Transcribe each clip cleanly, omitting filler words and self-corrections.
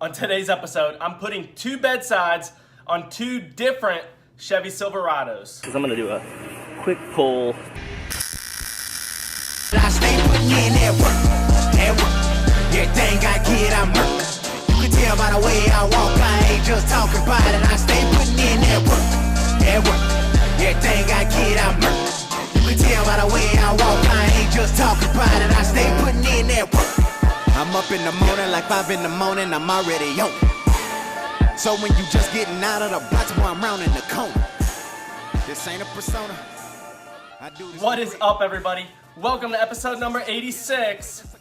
On today's episode, I'm putting two bedsides on two different Chevy Silverados. Because I'm going to do a quick pull. I stay putting in that work. Everything I get, I'm hurt. You can tell by the way I walk, I ain't just talking about it. I stay putting in that work. Everything I get, I'm hurt. You can tell by the way I walk, I ain't just talking about it. I stay putting in that work. I'm up in the morning like 5 in the morning, I'm already on. So when you just getting out of the box, boy, I'm rounding the corner. This ain't a persona. I do this. What is up, everybody? Welcome to episode number 86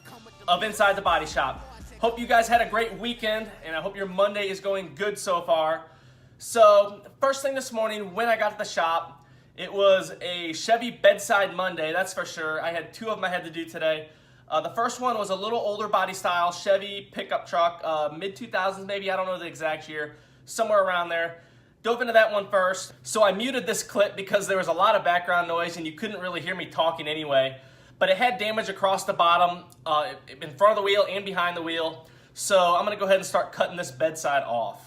of Inside the Body Shop. Hope you guys had a great weekend, and I hope your Monday is going good so far. So, first thing this morning when I got to the shop, it was a Chevy bedside Monday, that's for sure. I had two of them I had to do today. The first one was a little older body style Chevy pickup truck, mid-2000s maybe, I don't know the exact year, somewhere around there. Dove into that one first. So I muted this clip because there was a lot of background noise and you couldn't really hear me talking anyway. But it had damage across the bottom, in front of the wheel and behind the wheel. So I'm gonna go ahead and start cutting this bedside off.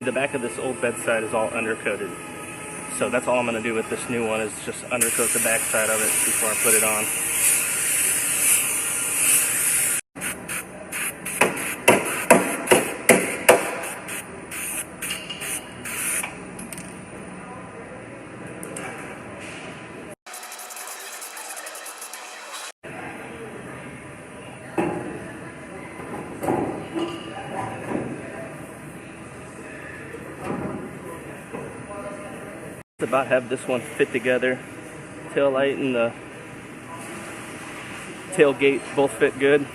The back of this old bedside is all undercoated. So that's all I'm going to do with this new one is just undercoat the back side of it before I put it on. About have this one fit together. Tail light and the tailgate both fit good.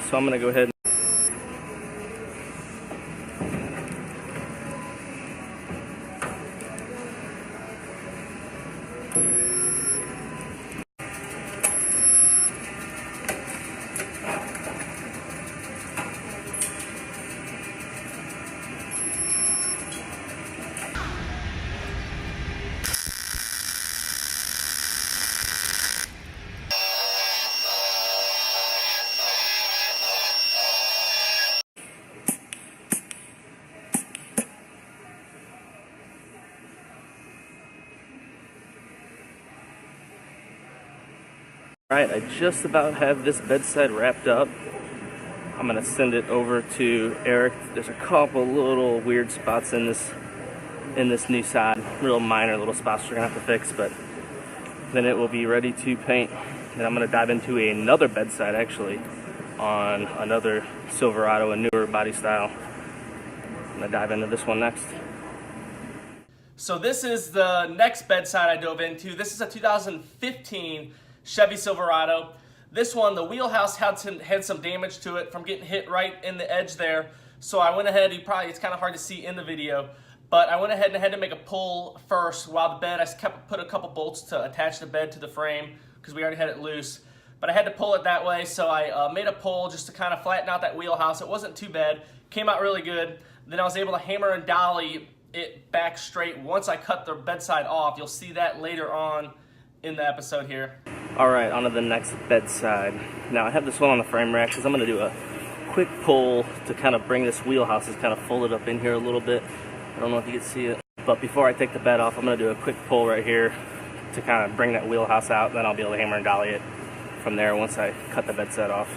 So I'm gonna go ahead and Alright, I just about have this bedside wrapped up. I'm going to send it over to Eric. There's a couple little weird spots in this new side. Real minor little spots we're going to have to fix, but then it will be ready to paint. And I'm going to dive into another bedside actually on another Silverado, a newer body style. I'm going to dive into this one next. So this is the next bedside I dove into. This is a 2015 Chevy Silverado. This one, the wheelhouse had some damage to it from getting hit right in the edge there. So I went ahead, it's kind of hard to see in the video, but I went ahead and had to make a pull first while the bed, put a couple bolts to attach the bed to the frame because we already had it loose. But I had to pull it that way, so I made a pull just to kind of flatten out that wheelhouse. It wasn't too bad, came out really good. Then I was able to hammer and dolly it back straight once I cut the bedside off. You'll see that later on in the episode here. All right, on to the next bedside. Now I have this one on the frame rack because I'm going to do a quick pull to kind of bring this wheelhouse, is kind of folded up in here a little bit. I don't know if you can see it, but before I take the bed off, I'm going to do a quick pull right here to kind of bring that wheelhouse out. Then I'll be able to hammer and dolly it from there once I cut the bed set off.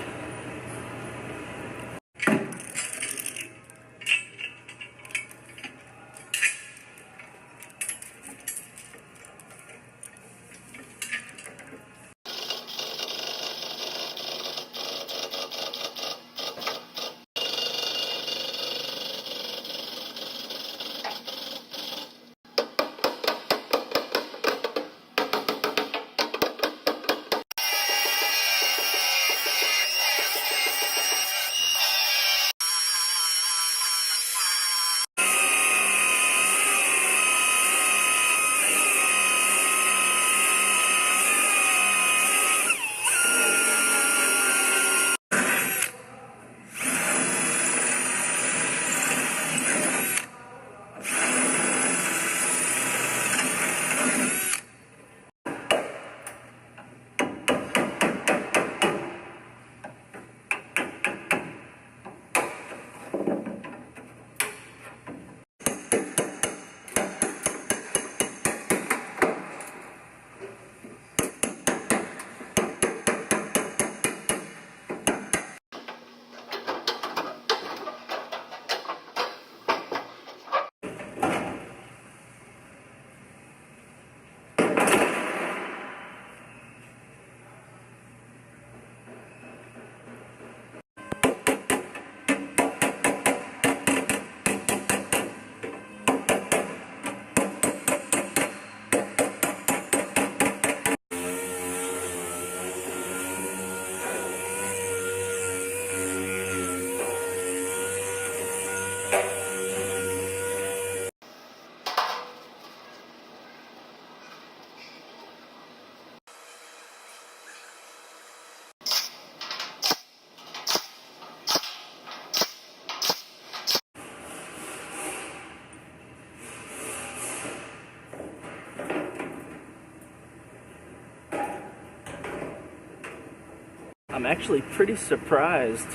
I'm actually pretty surprised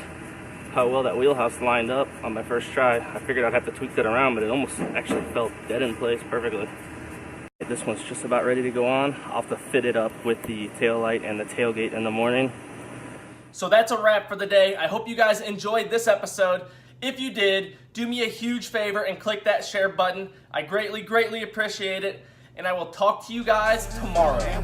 how well that wheelhouse lined up on my first try. I figured I'd have to tweak that around, but it almost actually felt dead in place perfectly. This one's just about ready to go on. I'll have to fit it up with the tail light and the tailgate in the morning. So that's a wrap for the day. I hope you guys enjoyed this episode. If you did, do me a huge favor and click that share button. I greatly, greatly appreciate it. And I will talk to you guys tomorrow.